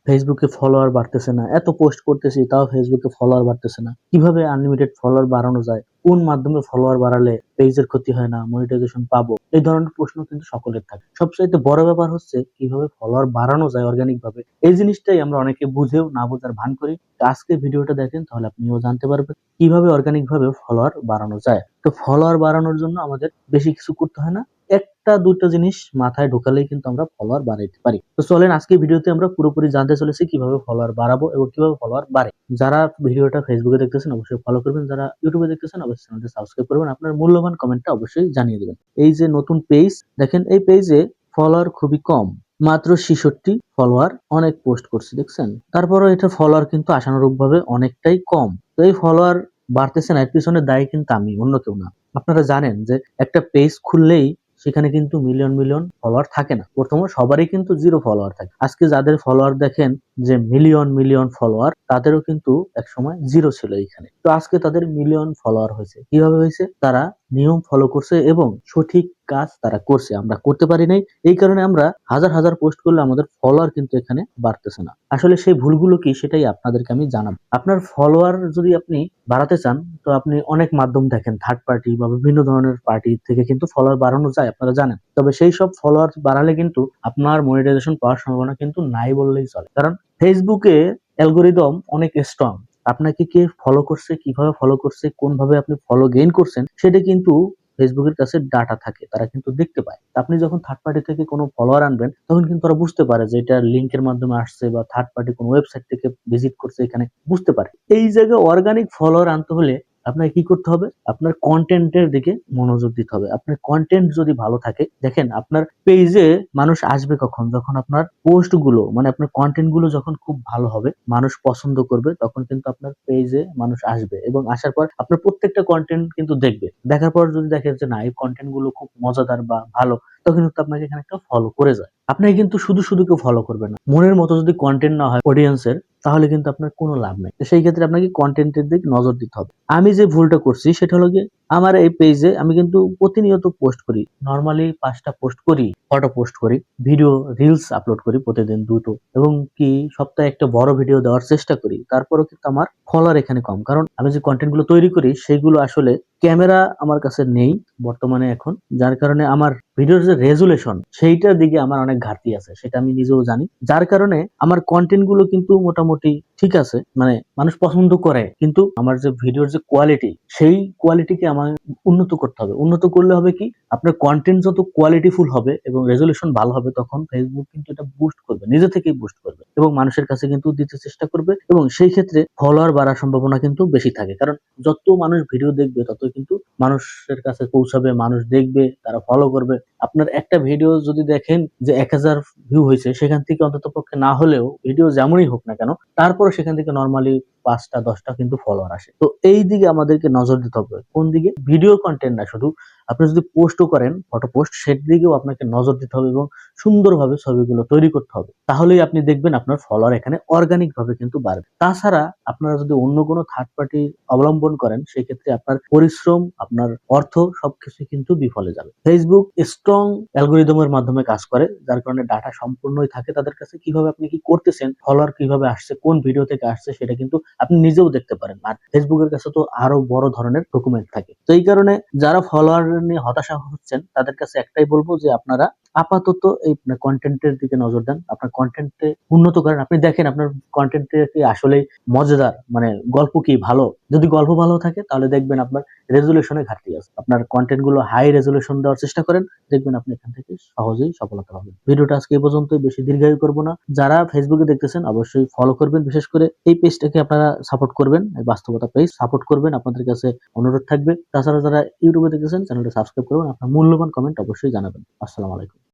ফেসবুকে ফলোয়ার বাড়তেছে না, এত পোস্ট করতেছি তাও ফেসবুকে ফলোয়ার বাড়তেছে না, কিভাবে আনলিমিটেড ফলোয়ার বাড়ানো যায়, কোন মাধ্যমে ফলোয়ার বাড়ালে পেজের ক্ষতি হয় না, মনিটাইজেশন পাবো, এই ধরনের প্রশ্ন কিন্তু সকলের থাকে। সবচাইতে বড় ব্যাপার হচ্ছে কিভাবে ফলোয়ার বাড়ানো যায় অর্গানিক ভাবে। এই জিনিসটাই আমরা অনেকে বুঝেও না বোঝার ভান করি। তো আজকে ভিডিওটা দেখেন, তাহলে আপনিও জানতে পারবেন কিভাবে অর্গানিক ভাবে ফলোয়ার বাড়ানো যায়। তো ফলোয়ার বাড়ানোর জন্য আমাদের বেশি কিছু করতে হয় না, একটা দুটো জিনিস মাথায় ঢোকালেই কিন্তু আমরা ফলোয়ার বাড়াইতে পারি। তো চলেন আজকে ভিডিওতে আমরা পুরোপুরি জানতে চলেছি কিভাবে ফলোয়ার বাড়াবো এবং কিভাবে ফলোয়ার বাড়ে। যারা ভিডিওটা ফেসবুকে দেখতেছেন অবশ্যই ফলো করবেন, যারা ইউটিউবে দেখতেছেন অবশ্যই চ্যানেলটি সাবস্ক্রাইব করবেন, আপনার মূল্যবান কমেন্টটা অবশ্যই জানিয়ে দিবেন। এই যে নতুন পেজ দেখেন, এই পেজে ফলোয়ার খুবই কম, মাত্র 66 ফলোয়ার। অনেক পোস্ট করছি দেখছেন, তারপরও এটা ফলোয়ার কিন্তু আশানুরূপ ভাবে অনেকটাই কম। তো এই ফলোয়ার বাড়তেছে না, এর পিছনে দায়ী কিন্তু আমি, অন্য কেউ না। আপনারা জানেন যে একটা পেজ খুললেই সেখানে কিন্তু মিলিয়ন মিলিয়ন ফলোয়ার থাকে না, প্রথমে সবারই কিন্তু জিরো ফলোয়ার থাকে। আজকে যাদের ফলোয়ার দেখেন যে মিলিয়ন মিলিয়ন ফলোয়ার, তাদেরও কিন্তু একসময় জিরো ছিল এইখানে। তো আজকে তাদের মিলিয়ন ফলোয়ার হয়েছে, কিভাবে হয়েছে? তারা নিয়ম ফলো করছে এবং সঠিক কাজ তারা করছে, আমরা করতে পারি নাই। এই কারণে আমরা হাজার হাজার পোস্ট করলে আমাদের ফলোয়ার কিন্তু এখানে বাড়তেছে না। আসলে সেই ভুলগুলো কি, সেটাই আপনাদেরকে আমি জানাবো। আপনার ফলোয়ার যদি আপনি বাড়াতে চান, তো আপনি অনেক মাধ্যম দেখেন, থার্ড পার্টি বা বিভিন্ন ধরনের পার্টি থেকে কিন্তু ফলোয়ার বাড়ানো যায়, আপনারা জানেন। তবে সেই সব ফলোয়ার বাড়ালে কিন্তু আপনার মনিটাইজেশন পাওয়ার সম্ভাবনা কিন্তু নাই বললেই চলে, কারণ ফেসবুকে অ্যালগোরিদম অনেক স্ট্রং। আপনাকে কে ফলো করছে, কিভাবে ফলো করছে, কোন ভাবে আপনি ফলো গেইন করছেন, সেটা কিন্তু ফেসবুকের কাছে ডাটা থাকে, তারা কিন্তু দেখতে পায়। আপনি যখন থার্ড পার্টি থেকে কোনো ফলোয়ার আনবেন, তখন কিন্তু তারা বুঝতে পারে যে এটা লিঙ্কের মাধ্যমে আসছে বা থার্ড পার্টি কোনো ওয়েবসাইট থেকে ভিজিট করছে, এখানে বুঝতে পারে। এই জায়গায় অর্গানিক ফলোয়ার আনতে হলে আপনাকে কি করতে হবে? আপনার কন্টেন্টের দিকে মনোযোগ দিতে হবে। আপনার কন্টেন্ট যদি ভালো থাকে, দেখেন আপনার পেজে মানুষ আসবে কখন? যখন আপনার পোস্ট গুলো, মানে আপনার কন্টেন্ট গুলো যখন খুব ভালো হবে, মানুষ পছন্দ করবে, তখন কিন্তু আপনার পেজে মানুষ আসবে এবং আসার পর আপনার প্রত্যেকটা কন্টেন্ট কিন্তু দেখবে। দেখার পর যদি দেখে যে না, এই কন্টেন্ট গুলো খুব মজাদার বা ভালো, তখন কিন্তু আপনাকে এখানে একটা ফলো করে যায়। আপনাকে কিন্তু শুধু শুধু কেউ ফলো করবে না। মনের মতো যদি কন্টেন্ট না হয় অডিয়েন্সের, তাহলে কিন্তু আপনার কোনো লাভ নেই। তো সেই ক্ষেত্রে আপনাকে কন্টেন্টের দিকে নজর দিতে হবে। আমি যে ভুলটা করছি সেটা হলো গিয়ে, আমার এই পেজে আমি কিন্তু প্রতিনিয়ত পোস্ট করি, নর্মালি 5টা পোস্ট করি, ফটো পোস্ট করি, ভিডিও রিলস আপলোড করি প্রতিদিন 2টো, এবং কি সপ্তাহে একটা বড় ভিডিও দেওয়ার চেষ্টা করি। তারপরেও কিন্তু আমার ফলোয়ার এখানে কম, কারণ আমি যে কন্টেন্ট গুলো তৈরি করি সেগুলো আসলে ক্যামেরা আমার কাছে নেই বর্তমানে এখন, যার কারণে আমার ভিডিওর যে রেজুলেশন সেইটার দিকে আমার অনেক ঘাটতি আছে, সেটা আমি নিজেও জানি। যার কারণে আমার কন্টেন্ট গুলো কিন্তু মোটামুটি ঠিক আছে, মানে মানুষ পছন্দ করে, কিন্তু আমার যে ভিডিওর যে কোয়ালিটি, সেই কোয়ালিটিকে আমার উন্নত করতে হবে। উন্নত করলে হবে কি, আপনার কন্টেন্ট যত কোয়ালিটিফুল হবে এবং রেজুলেশন ভালো হবে, তখন ফেসবুক কিন্তু এটা বুস্ট করবে, নিজে থেকেই বুস্ট করবে এবং মানুষের কাছে কিন্তু দিতে চেষ্টা করবে, এবং সেই ক্ষেত্রে ফলোয়ার বাড়ার সম্ভাবনা কিন্তু বেশি থাকে। কারণ যত মানুষ ভিডিও দেখবে, তত কিন্তু মানুষের কাছে পৌঁছাবে, মানুষ দেখবে, তারা ফলো করবে। আপনার একটা ভিডিও যদি দেখেন যে 1000 ভিউ হয়েছে, সেখান থেকে অন্তত পক্ষে না হলেও, ভিডিও যেমনই হোক না কেন, তারপরে সেখান থেকে নর্মালি 5টা 10টা কিন্তু ফলোয়ার আসে। তো এই দিকে আমাদেরকে নজর দিতে হবে। কোন দিকে? ভিডিও কন্টেন্ট না শুধু, আপনি যদি পোস্টও করেন, ফটো পোস্ট, সেদিকেও আপনাকে নজর দিতে হবে এবং সুন্দরভাবে ছবিগুলো তৈরি করতে হবে। তাহলেই আপনি দেখবেন আপনার ফলোয়ার এখানে অর্গানিক ভাবে কিন্তু বাড়বে। তাছাড়া আপনারা যদি অন্য কোনো থার্ড পার্টি অবলম্বন করেন, সেক্ষেত্রে আপনার পরিশ্রম, আপনার অর্থ সবকিছু কিন্তু বিফলে যাবে। ফেসবুক স্ট্রং অ্যালগোরিদমের মাধ্যমে কাজ করে, যার কারণে ডাটা সম্পূর্ণই থাকে তাদের কাছে। কিভাবে আপনি কি করতেছেন, ফলোয়ার কিভাবে আসছে, কোন ভিডিও থেকে আসছে, সেটা কিন্তু আপনি নিজেও দেখতে পারেন। আর ফেসবুকের কাছে তো আরো বড় ধরনের ডকুমেন্ট থাকে। তো এই কারণে যারা ফলোয়ার নিয়ে হতাশা হচ্ছেন, তাদের কাছে একটাই বলবো যে আপনারা আপাতত এই কন্টেন্টের দিকে নজর দেন, আপনার কন্টেন্টে উন্নত করেন। আপনি দেখেন আপনার কন্টেন্টে কি আসলেই মজাদার, মানে গল্প কি ভালো। যদি গল্প ভালো থাকে, তাহলে দেখবেন আপনার রেজুলেশনে ঘাটতি আছে। আপনার কন্টেন্ট গুলো হাই রেজুলেশন দেওয়ার চেষ্টা করেন, দেখবেন আপনি এখান থেকে সহজেই সফলতা পাবেন। ভিডিওটা আজকে এই পর্যন্তই, বেশি দীর্ঘায়ু করবো না। যারা ফেসবুকে দেখতেছেন অবশ্যই ফলো করবেন, বিশেষ করে এই পেজটাকে আপনারা সাপোর্ট করবেন, এই বাস্তবতা পেজ সাপোর্ট করবেন, আপনাদের কাছে অনুরোধ থাকবে। তাছাড়া যারা ইউটিউবে দেখতেছেন, চ্যানেলটা সাবস্ক্রাইব করবেন, আপনার মূল্যবান কমেন্ট অবশ্যই জানাবেন। আসসালামু আলাইকুম।